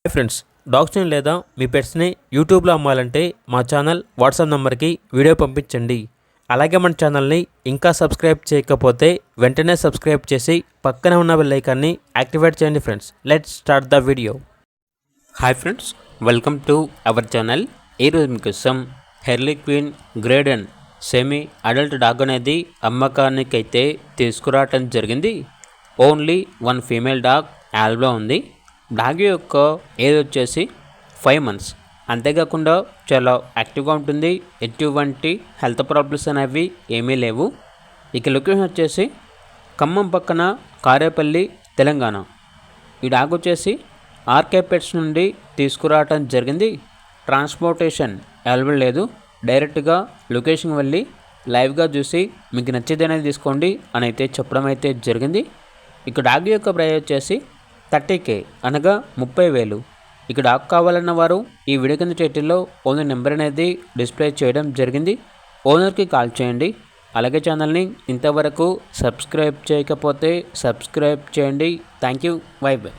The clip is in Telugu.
హాయ్ ఫ్రెండ్స్, డాగ్స్ని లేదా మీ పెట్స్ని యూట్యూబ్లో అమ్మాలంటే మా ఛానల్ వాట్సాప్ నెంబర్కి వీడియో పంపించండి. అలాగే మన ఛానల్ని ఇంకా సబ్స్క్రైబ్ చేయకపోతే వెంటనే సబ్స్క్రైబ్ చేసి పక్కనే ఉన్న బెల్ ఐకాన్ని యాక్టివేట్ చేయండి. Friends, let's start the video. Hi friends, welcome to our channel. ఈరోజు మీకోసం Hurley queen grade and semi adult dog అనేది అమ్మకానికి అయితే తీసుకురావటం జరిగింది. ఓన్లీ వన్ ఫీమేల్ డాగ్ యాల్బ్లో ఉంది. డాగ్ యొక్క ఏజ్ వచ్చేసి 5 months. అంతేకాకుండా చాలా యాక్టివ్గా ఉంటుంది. ఎటువంటి హెల్త్ ప్రాబ్లమ్స్ అనేవి ఏమీ లేవు. ఇక లొకేషన్ వచ్చేసి ఖమ్మం పక్కన కారేపల్లి, తెలంగాణ. ఈ డాగ్ వచ్చేసి ఆర్కే పెట్స్ నుండి తీసుకురావటం జరిగింది. ట్రాన్స్పోర్టేషన్ అవైలబుల్ లేదు. డైరెక్ట్గా లొకేషన్కి వెళ్ళి లైవ్గా చూసి మీకు నచ్చేది అనేది తీసుకోండి అని అయితే చెప్పడం అయితే జరిగింది. ఇక డాగ్ యొక్క ప్రైస్ వచ్చేసి 30K, అనగా 30,000. ఇక డాగ్ కావాలన్న వారు ఈ వీడియో కింద టైటిల్లో ఓనర్ నెంబర్ అనేది డిస్ప్లే చేయడం జరిగింది. ఓనర్కి కాల్ చేయండి. అలాగే ఛానల్ని ఇంతవరకు సబ్స్క్రైబ్ చేయకపోతే సబ్స్క్రైబ్ చేయండి. Thank you. By by.